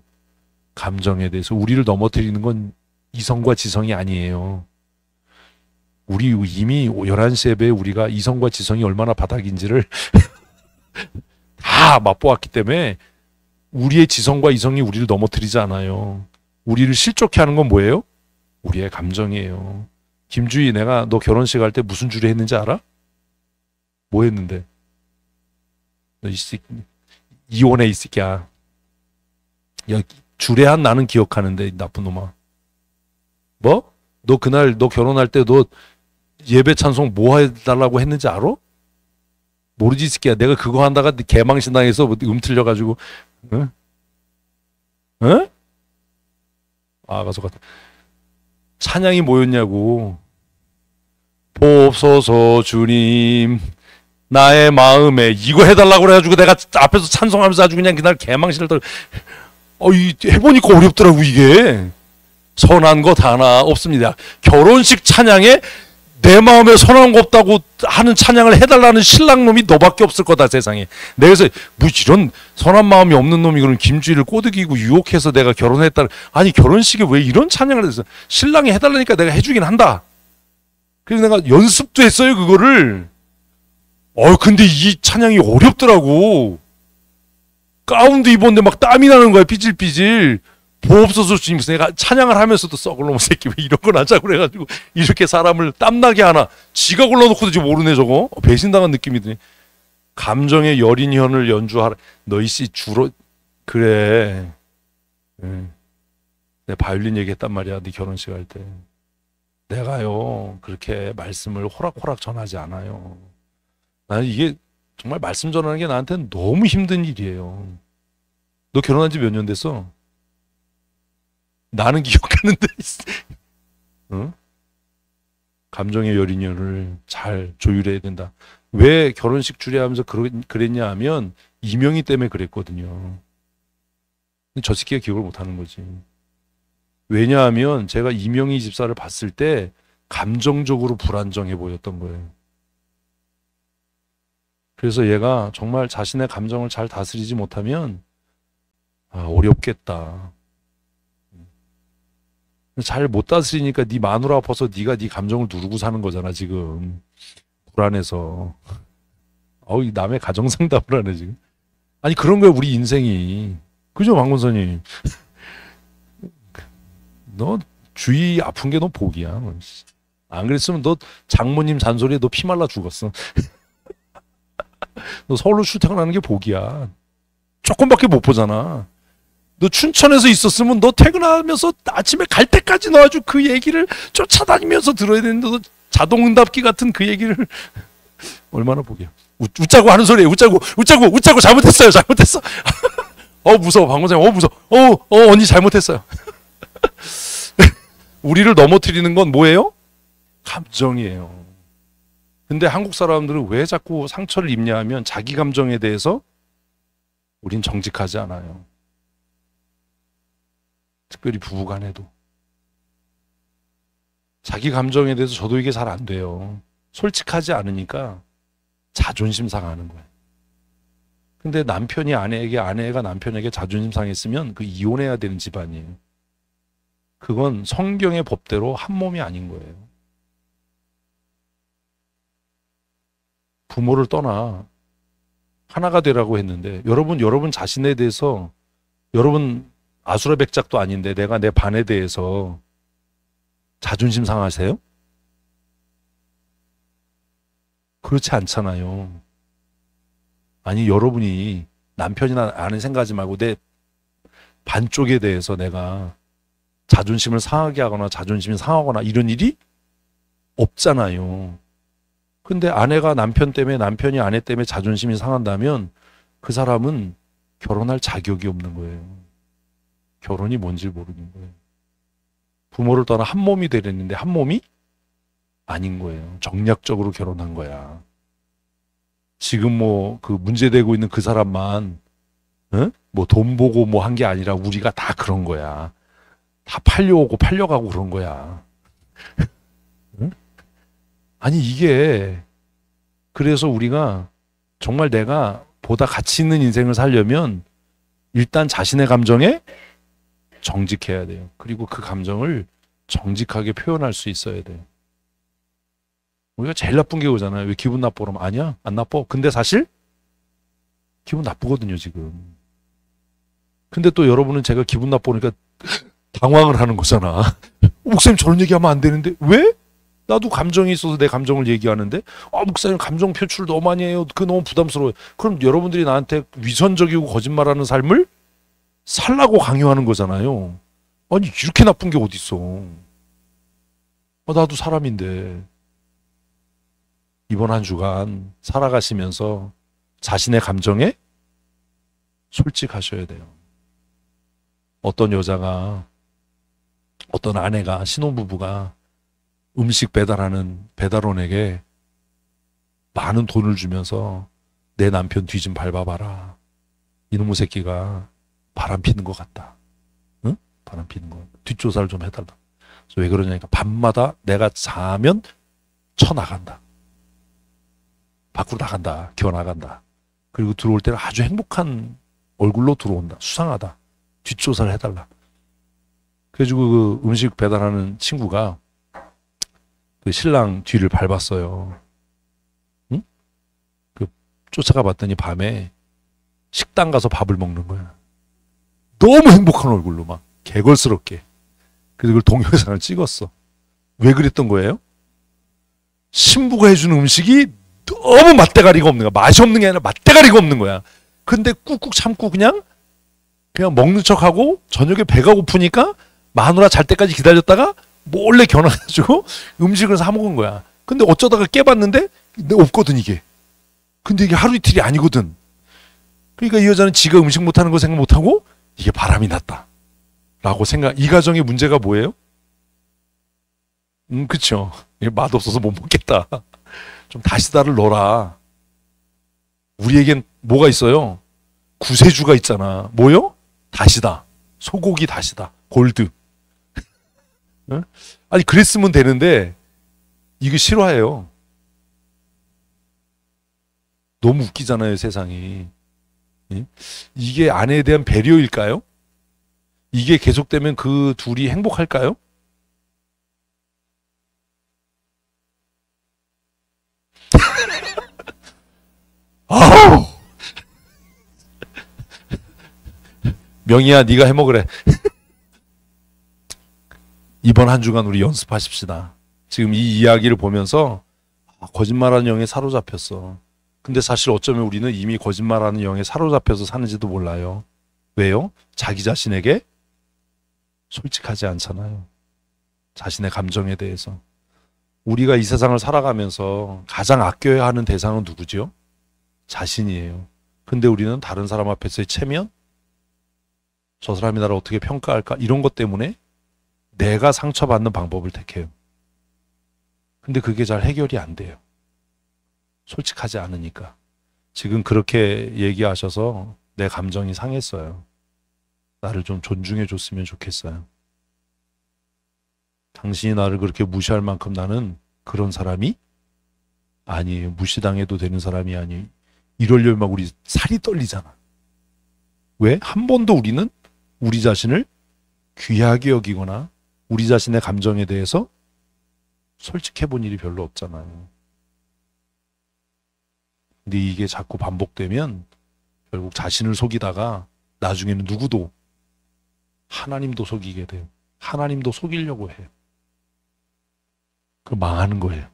감정에 대해서. 우리를 넘어뜨리는 건 이성과 지성이 아니에요. 우리 이미 11시 예배에 우리가 이성과 지성이 얼마나 바닥인지를 다 맛보았기 때문에 우리의 지성과 이성이 우리를 넘어뜨리지 않아요. 우리를 실족해 하는 건 뭐예요? 우리의 감정이에요. 김주희 내가 너 결혼식 할 때 무슨 주례 했는지 알아? 뭐 했는데? 너 이혼해 이 새끼야. 야, 주례한 나는 기억하는데 나쁜 놈아. 뭐? 너 그날 너 결혼할 때 너 예배 찬송 뭐 해달라고 했는지 알아? 모르지 이 새끼야. 내가 그거 한다가 개망신당해서 틀려가지고 응? 응? 가서 찬양이 뭐였냐고. 보옵소서 주님 나의 마음에 이거 해달라고 그래가지고 내가 앞에서 찬송하면서 아주 그냥 그날 개망신을 해보니까 어렵더라고 이게. 선한 것 하나 없습니다. 결혼식 찬양에 내 마음에 선한 거 없다고 하는 찬양을 해달라는 신랑놈이 너밖에 없을 거다 세상에. 내가 그래서 뭐 이런 선한 마음이 없는 놈이 그런 김주희를 꼬드기고 유혹해서 내가 결혼했다. 아니 결혼식에 왜 이런 찬양을 해서 신랑이 해달라니까 내가 해주긴 한다. 그래서 내가 연습도 했어요 그거를. 근데 이 찬양이 어렵더라고. 가운도 입었는데 막 땀이 나는 거야 삐질삐질. 보옵소서 주님. 내가 찬양을 하면서도 썩을 놈 새끼 왜 이런 걸 하자고 그래가지고 이렇게 사람을 땀나게 하나. 지가 골라놓고도 지금 모르네 저거. 배신당한 느낌이 드네. 감정의 여린현을 연주하라. 너희씨 주로 그래. 내가 바이올린 얘기했단 말이야 네 결혼식 할 때. 내가요 그렇게 말씀을 호락호락 전하지 않아요. 나는 이게 정말 말씀 전하는 게 나한테는 너무 힘든 일이에요. 너 결혼한 지 몇 년 됐어? 나는 기억하는데 응? 감정의 여린이를 잘 조율해야 된다. 왜 결혼식 주례하면서 그랬냐 하면 이명희 때문에 그랬거든요. 근데 저 새끼가 기억을 못하는 거지. 왜냐하면 제가 이명희 집사를 봤을 때 감정적으로 불안정해 보였던 거예요. 그래서 얘가 정말 자신의 감정을 잘 다스리지 못하면 어렵겠다. 잘 못 다스리니까 네 마누라 아파서 네가 네 감정을 누르고 사는 거잖아 지금. 불안해서. 이 남의 가정 상담을 하네 지금. 아니 그런 거야 우리 인생이. 그죠 박문선님? 너 주위 아픈 게 너 복이야. 안 그랬으면 너 장모님 잔소리에 너 피 말라 죽었어. 너 서울로 출퇴근하는 게 복이야. 조금밖에 못 보잖아. 너 춘천에서 있었으면 너 퇴근하면서 아침에 갈 때까지 너 아주 그 얘기를 쫓아다니면서 들어야 되는데 너 자동응답기 같은 그 얘기를 얼마나 복이야. 웃자고 하는 소리예요. 웃자고 잘못했어요. 무서워 방문사님. 무서워. 언니 잘못했어요. 우리를 넘어뜨리는 건 뭐예요? 감정이에요. 근데 한국 사람들은 왜 자꾸 상처를 입냐 하면 자기 감정에 대해서 우린 정직하지 않아요. 특별히 부부간에도. 자기 감정에 대해서 저도 이게 잘 안 돼요. 솔직하지 않으니까 자존심 상하는 거예요. 근데 남편이 아내에게, 아내가 남편에게 자존심 상했으면 그 이혼해야 되는 집안이에요. 그건 성경의 법대로 한 몸이 아닌 거예요. 부모를 떠나 하나가 되라고 했는데 여러분 자신에 대해서 여러분 아수라백작도 아닌데 내가 내 반에 대해서 자존심 상하세요? 그렇지 않잖아요. 아니 여러분이 남편이나 아내 생각하지 말고 내 반쪽에 대해서 내가 자존심을 상하게 하거나 자존심이 상하거나 이런 일이 없잖아요. 근데 아내가 남편 때문에 남편이 아내 때문에 자존심이 상한다면 그 사람은 결혼할 자격이 없는 거예요. 결혼이 뭔지 모르는 거예요. 부모를 떠나 한 몸이 되려는데 한 몸이 아닌 거예요. 정략적으로 결혼한 거야. 지금 그 문제되고 있는 그 사람만 돈 보고 한 게 아니라 우리가 다 그런 거야. 다 팔려오고 팔려가고 그런 거야. 응? 아니 이게 그래서 우리가 정말 내가 보다 가치 있는 인생을 살려면 일단 자신의 감정에 정직해야 돼요. 그리고 그 감정을 정직하게 표현할 수 있어야 돼요. 우리가 제일 나쁜 게 오잖아요. 왜 기분 나빠 그러면 아니야 안 나빠. 근데 사실 기분 나쁘거든요 지금. 근데 또 여러분은 제가 기분 나쁘니까 당황을 하는 거잖아. 목사님 저런 얘기하면 안 되는데 왜? 나도 감정이 있어서 내 감정을 얘기하는데 목사님 감정 표출을 너무 많이 해요. 그거 너무 부담스러워요. 그럼 여러분들이 나한테 위선적이고 거짓말하는 삶을 살라고 강요하는 거잖아요. 아니 이렇게 나쁜 게 어딨어. 나도 사람인데. 이번 한 주간 살아가시면서 자신의 감정에 솔직하셔야 돼요. 어떤 여자가 어떤 아내가 신혼부부가 음식 배달하는 배달원에게 많은 돈을 주면서 내 남편 뒤 좀 밟아봐라. 이놈의 새끼가 바람 피는 것 같다. 응? 바람 피는 거. 뒷조사를 좀 해달라. 왜 그러냐니까 밤마다 내가 자면 쳐나간다. 밖으로 나간다. 기어 나간다. 그리고 들어올 때는 아주 행복한 얼굴로 들어온다. 수상하다. 뒷조사를 해달라. 그래가지고 그 음식 배달하는 친구가 그 신랑 뒤를 밟았어요. 응? 쫓아가 봤더니 밤에 식당 가서 밥을 먹는 거야. 너무 행복한 얼굴로 막 개걸스럽게. 그래서 그걸 동영상을 찍었어. 왜 그랬던 거예요? 신부가 해주는 음식이 너무 맛대가리가 없는 거야. 맛이 없는 게 아니라 맛대가리가 없는 거야. 근데 꾹꾹 참고 그냥 먹는 척하고 저녁에 배가 고프니까 마누라 잘 때까지 기다렸다가 몰래 겨눠가지고 음식을 사 먹은 거야. 근데 어쩌다가 깨봤는데 없거든 이게. 근데 이게 하루 이틀이 아니거든. 그러니까 이 여자는 지가 음식 못하는 거 생각 못하고 이게 바람이 났다 라고 생각. 이 가정의 문제가 뭐예요? 그쵸. 맛없어서 못 먹겠다. 좀 다시다를 넣어라. 우리에겐 뭐가 있어요? 구세주가 있잖아. 뭐요? 다시다. 소고기 다시다. 골드. 응? 아니 그랬으면 되는데 이거 싫어해요. 너무 웃기잖아요, 세상이. 예? 이게 아내에 대한 배려일까요? 이게 계속되면 그 둘이 행복할까요? 아우! 명희야, 네가 해먹으래. 이번 한 주간 우리 연습하십시다. 지금 이 이야기를 보면서 거짓말하는 영에 사로잡혔어. 근데 사실 어쩌면 우리는 이미 거짓말하는 영에 사로잡혀서 사는지도 몰라요. 왜요? 자기 자신에게 솔직하지 않잖아요. 자신의 감정에 대해서. 우리가 이 세상을 살아가면서 가장 아껴야 하는 대상은 누구죠? 자신이에요. 근데 우리는 다른 사람 앞에서의 체면? 저 사람이 나를 어떻게 평가할까? 이런 것 때문에 내가 상처받는 방법을 택해요. 근데 그게 잘 해결이 안 돼요. 솔직하지 않으니까. 지금 그렇게 얘기하셔서 내 감정이 상했어요. 나를 좀 존중해 줬으면 좋겠어요. 당신이 나를 그렇게 무시할 만큼 나는 그런 사람이 아니에요. 무시당해도 되는 사람이 아니에요. 이러려면 막 우리 살이 떨리잖아. 왜? 한 번도 우리는 우리 자신을 귀하게 여기거나 우리 자신의 감정에 대해서 솔직해 본 일이 별로 없잖아요. 근데 이게 자꾸 반복되면 결국 자신을 속이다가 나중에는 누구도 하나님도 속이게 돼요. 하나님도 속이려고 해요. 그 망하는 거예요.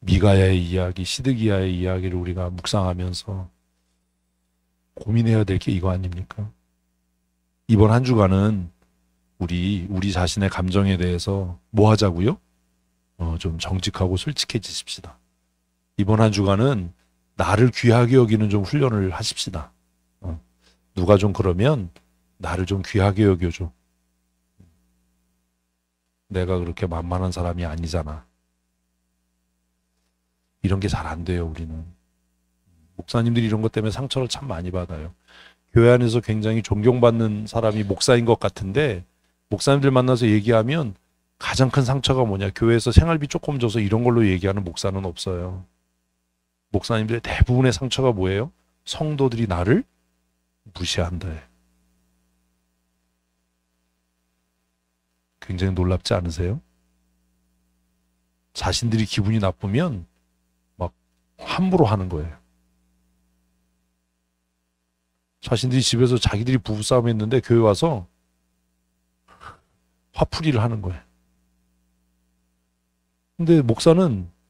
미가야의 이야기, 시드기야의 이야기를 우리가 묵상하면서 고민해야 될 게 이거 아닙니까? 이번 한 주간은 우리 자신의 감정에 대해서 뭐 하자고요? 좀 정직하고 솔직해지십시다. 이번 한 주간은 나를 귀하게 여기는 좀 훈련을 하십시다. 누가 좀 그러면 나를 좀 귀하게 여겨줘. 내가 그렇게 만만한 사람이 아니잖아. 이런 게 잘 안 돼요, 우리는. 목사님들이 이런 것 때문에 상처를 참 많이 받아요. 교회 안에서 굉장히 존경받는 사람이 목사인 것 같은데 목사님들 만나서 얘기하면 가장 큰 상처가 뭐냐? 교회에서 생활비 조금 줘서 이런 걸로 얘기하는 목사는 없어요. 목사님들의 대부분의 상처가 뭐예요? 성도들이 나를 무시한다. 굉장히 놀랍지 않으세요? 자신들이 기분이 나쁘면 막 함부로 하는 거예요. 자신들이 집에서 자기들이 부부싸움 했는데 교회 와서 화풀이를 하는 거예요. 근데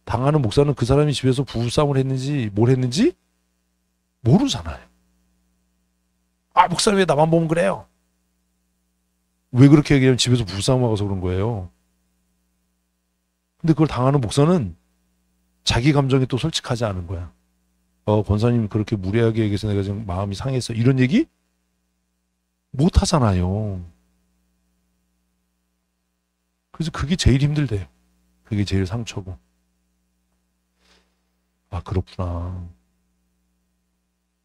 당하는 목사는 그 사람이 집에서 부부싸움을 했는지 뭘 했는지 모르잖아요. 아, 목사님 왜 나만 보면 그래요? 왜 그렇게 얘기하면 집에서 부부싸움하고서 그런 거예요. 근데 그걸 당하는 목사는 자기 감정에 또 솔직하지 않은 거야. 권사님 그렇게 무례하게 얘기해서 내가 지금 마음이 상했어. 이런 얘기 못 하잖아요. 그래서 그게 제일 힘들대요. 그게 제일 상처고. 아, 그렇구나.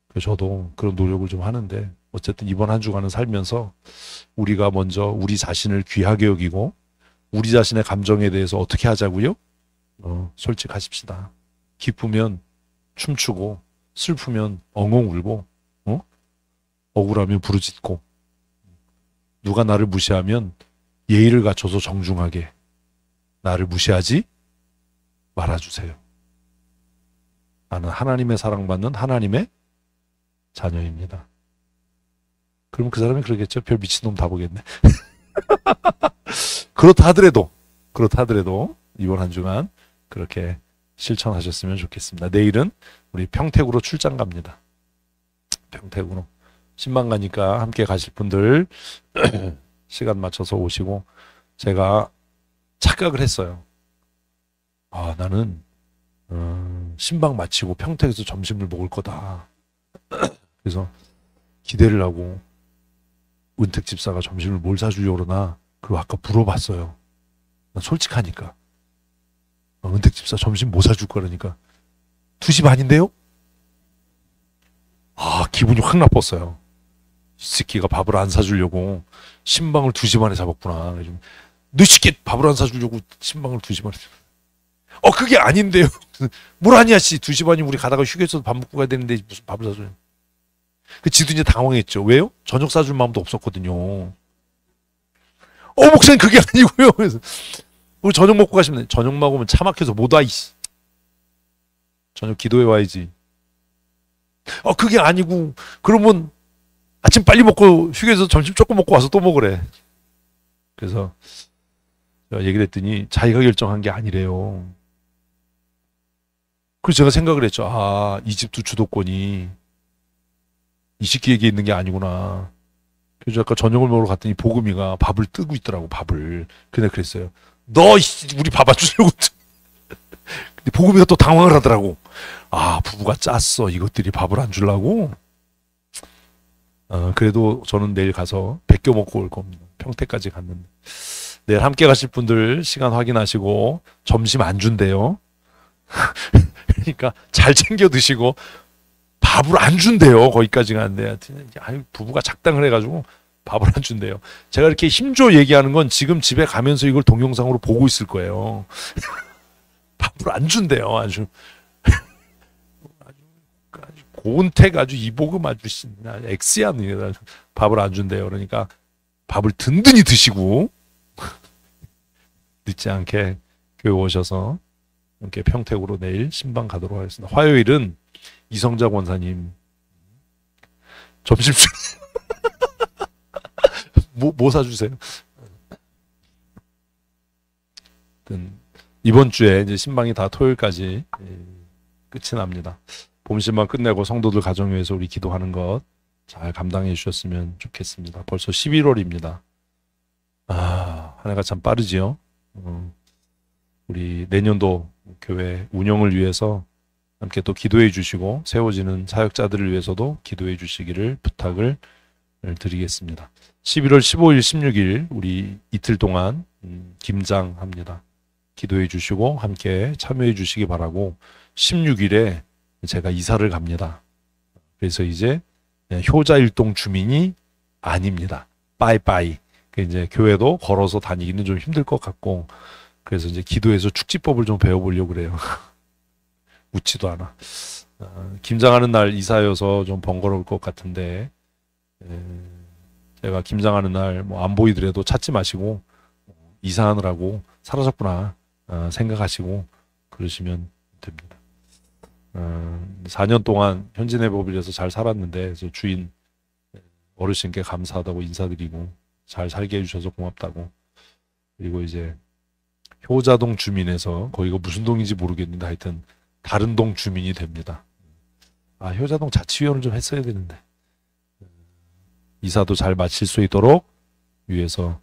그래서 저도 그런 노력을 좀 하는데 어쨌든 이번 한 주간은 살면서 우리가 먼저 우리 자신을 귀하게 여기고 우리 자신의 감정에 대해서 어떻게 하자고요? 솔직하십시다. 기쁘면 춤추고 슬프면 엉엉 울고 억울하면 부르짖고 누가 나를 무시하면 예의를 갖춰서 정중하게 나를 무시하지 말아주세요. 나는 하나님의 사랑받는 하나님의 자녀입니다. 그럼 그 사람이 그러겠죠. 별 미친놈 다 보겠네. 그렇다 하더라도 이번 한 주간 그렇게 실천하셨으면 좋겠습니다. 내일은 우리 평택으로 출장 갑니다. 평택으로. 신방 가니까 함께 가실 분들 시간 맞춰서 오시고 제가 착각을 했어요. 아, 나는 신방 마치고 평택에서 점심을 먹을 거다. 그래서 기대를 하고 은택 집사가 점심을 뭘 사주려고 그러나 그리고 아까 물어봤어요. 난 솔직하니까. 은택 집사 점심 뭐 사줄 거라니까 2시 반인데요? 아, 기분이 확 나빴어요. 이 새끼가 밥을 안 사주려고 신방을 2시 반에 잡았구나. 너 새끼 밥을 안 사주려고 신방을 2시 반에 그게 아닌데요. 뭘 하냐 씨. 2시 반이면 우리 가다가 휴게소도 밥 먹고 가야 되는데 무슨 밥을 사줘요. 그 지도 이제 당황했죠. 왜요? 저녁 사줄 마음도 없었거든요. 목사님 그게 아니고요. 그래서 우리 저녁 먹고 가시면 돼. 저녁 먹으면 차 막혀서 못 와. 이씨. 저녁 기도해 와야지. 그게 아니고 그러면 아침 빨리 먹고 휴게소 점심 조금 먹고 와서 또 먹으래. 그래서 제가 얘기를 했더니 자기가 결정한 게 아니래요. 그래서 제가 생각을 했죠. 이 집도 주도권이 이 새끼에게 있는 게 아니구나. 그래서 아까 저녁을 먹으러 갔더니 보금이가 밥을 뜨고 있더라고. 밥을. 근데 그랬어요. 너 우리 밥 안 주려고. 근데 보금이가 또 당황을 하더라고. 부부가 짰어. 이것들이 밥을 안 주려고. 그래도 저는 내일 가서 베껴 먹고 올 겁니다. 평택까지 갔는데. 내일 함께 가실 분들 시간 확인하시고 점심 안 준대요. 그러니까 잘 챙겨 드시고 밥을 안 준대요. 거기까지 가는데 부부가 작당을 해가지고 밥을 안 준대요. 제가 이렇게 힘줘 얘기하는 건 지금 집에 가면서 이걸 동영상으로 보고 있을 거예요. 밥을 안 준대요. 아주 고은택 아주 이복음 아주 엑스야. 밥을 안 준대요. 그러니까 밥을 든든히 드시고 늦지 않게 교회 오셔서 이렇게 평택으로 내일 신방 가도록 하겠습니다. 화요일은 이성자 권사님 점심 뭐 사주세요? 이번 주에 이제 신방이 다 토요일까지 끝이 납니다. 봄 신방 끝내고 성도들 가정 위해서 우리 기도하는 것 잘 감당해 주셨으면 좋겠습니다. 벌써 11월입니다. 한 해가 참 빠르지요. 우리 내년도 교회 운영을 위해서 함께 또 기도해 주시고 세워지는 사역자들을 위해서도 기도해 주시기를 부탁을 드리겠습니다. 11월 15일, 16일 우리 이틀 동안 김장합니다. 기도해 주시고 함께 참여해 주시기 바라고 16일에 제가 이사를 갑니다. 그래서 이제 효자일동 주민이 아닙니다. 빠이빠이. 이제 교회도 걸어서 다니기는 좀 힘들 것 같고 그래서 이제 기도해서 축지법을 좀 배워보려고 그래요. 웃지도 않아. 김장하는 날 이사여서 좀 번거로울 것 같은데 제가 김장하는 날 뭐 안 보이더라도 찾지 마시고 이사하느라고 사라졌구나 생각하시고 그러시면 됩니다. 4년 동안 현진의 법이라서 잘 살았는데 그래서 주인 어르신께 감사하다고 인사드리고 잘 살게 해주셔서 고맙다고. 그리고 이제 효자동 주민에서 거기가 무슨 동인지 모르겠는데 하여튼 다른 동 주민이 됩니다. 효자동 자치위원을 좀 했어야 되는데 이사도 잘 마칠 수 있도록 위해서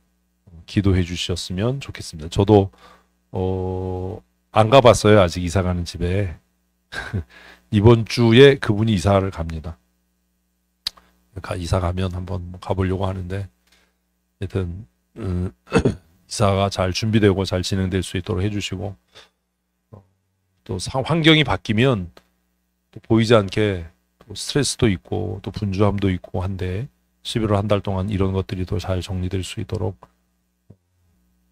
기도해 주셨으면 좋겠습니다. 저도 안 가봤어요. 아직 이사 가는 집에. 이번 주에 그분이 이사를 갑니다. 이사 가면 한번 가보려고 하는데 하여튼 이사가 잘 준비되고 잘 진행될 수 있도록 해주시고 또 환경이 바뀌면 또 보이지 않게 또 스트레스도 있고 또 분주함도 있고 한데 11월 한 달 동안 이런 것들이 더 잘 정리될 수 있도록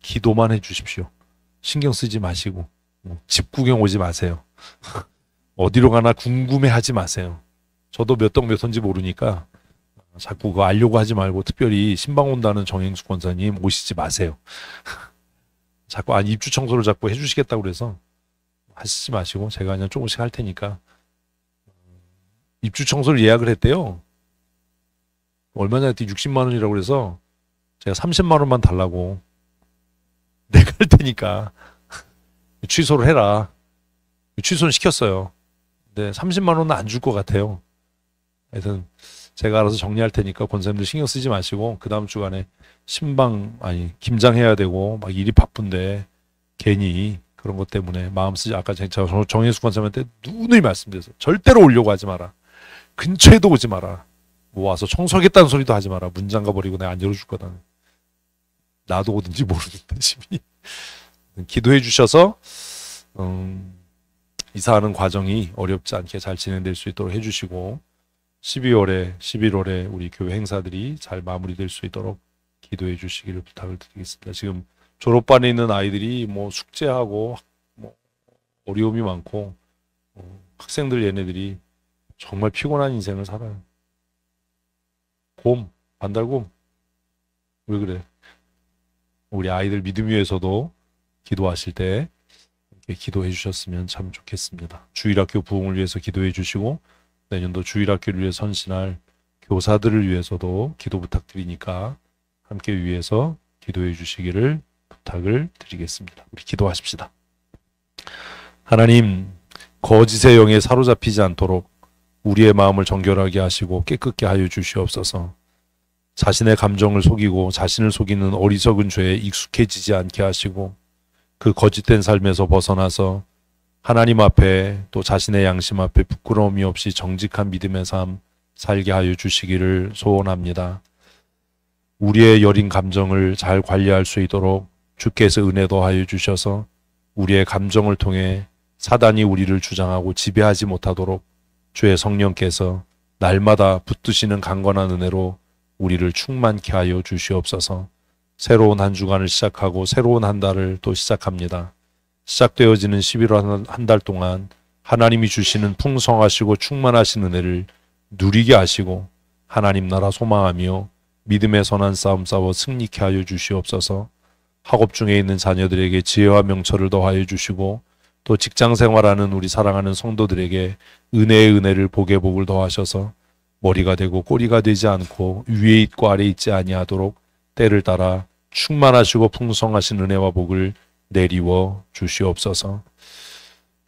기도만 해주십시오. 신경 쓰지 마시고 집 구경 오지 마세요. 어디로 가나 궁금해하지 마세요. 저도 몇 동 몇 호인지 모르니까 자꾸 그거 알려고 하지 말고 특별히 신방 온다는 정행수 권사님 오시지 마세요. 자꾸 입주 청소를 자꾸 해주시겠다고 그래서 하시지 마시고 제가 그냥 조금씩 할 테니까 입주 청소를 예약을 했대요. 얼마나 했더니 60만 원이라고 그래서 제가 30만 원만 달라고 내가 할 테니까 취소를 해라. 취소는 시켰어요. 근데 30만 원은 안 줄 것 같아요. 하여튼 제가 알아서 정리할 테니까 권사님들 신경 쓰지 마시고 그 다음 주간에 김장해야 되고 막 일이 바쁜데 괜히 그런 것 때문에 마음 쓰지. 아까 제가 정예수 권사님한테 누누이 말씀드렸어요. 절대로 오려고 하지 마라. 근처에도 오지 마라. 뭐 와서 청소하겠다는 소리도 하지 마라. 문 잠가 버리고 내가 안 열어줄 거다. 나도 오든지 모르는데 심히 기도해 주셔서 이사하는 과정이 어렵지 않게 잘 진행될 수 있도록 해주시고 12월에 11월에 우리 교회 행사들이 잘 마무리될 수 있도록 기도해 주시기를 부탁을 드리겠습니다. 지금 졸업반에 있는 아이들이 뭐 숙제하고 뭐 어려움이 많고 학생들 얘네들이 정말 피곤한 인생을 살아요. 반달곰 왜 그래? 우리 아이들 믿음 위해서도 기도하실 때 기도해 주셨으면 참 좋겠습니다. 주일학교 부흥을 위해서 기도해 주시고 내년도 주일학교를 위해 선신할 교사들을 위해서도 기도 부탁드리니까 함께 위해서 기도해 주시기를 부탁을 드리겠습니다. 우리 기도하십시다. 하나님, 거짓의 영에 사로잡히지 않도록 우리의 마음을 정결하게 하시고 깨끗게 하여 주시옵소서. 자신의 감정을 속이고 자신을 속이는 어리석은 죄에 익숙해지지 않게 하시고 그 거짓된 삶에서 벗어나서 하나님 앞에 또 자신의 양심 앞에 부끄러움이 없이 정직한 믿음의 삶 살게 하여 주시기를 소원합니다. 우리의 여린 감정을 잘 관리할 수 있도록 주께서 은혜 더하여 주셔서 우리의 감정을 통해 사단이 우리를 주장하고 지배하지 못하도록 주의 성령께서 날마다 붙드시는 강건한 은혜로 우리를 충만케 하여 주시옵소서. 새로운 한 주간을 시작하고 새로운 한 달을 또 시작합니다. 시작되어지는 11월 한 달 동안 하나님이 주시는 풍성하시고 충만하신 은혜를 누리게 하시고 하나님 나라 소망하며 믿음의 선한 싸움 싸워 승리케 하여 주시옵소서. 학업 중에 있는 자녀들에게 지혜와 명철을 더하여 주시고 또 직장 생활하는 우리 사랑하는 성도들에게 은혜의 은혜를 복의 복을 더하셔서 머리가 되고 꼬리가 되지 않고 위에 있고 아래 있지 아니하도록 때를 따라 충만하시고 풍성하신 은혜와 복을 내리워 주시옵소서.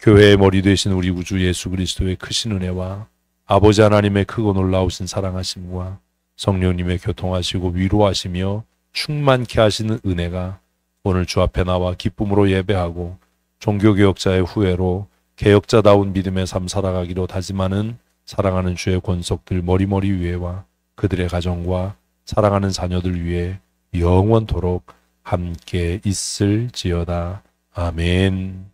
교회의 머리 되신 우리 구주 예수 그리스도의 크신 은혜와 아버지 하나님의 크고 놀라우신 사랑하심과 성령님의 교통하시고 위로하시며 충만케 하시는 은혜가 오늘 주 앞에 나와 기쁨으로 예배하고 종교개혁자의 후예로 개혁자다운 믿음의 삶 살아가기로 다짐하는 사랑하는 주의 권속들 머리머리 위에와 그들의 가정과 사랑하는 자녀들 위해 영원토록 함께 있을지어다. 아멘.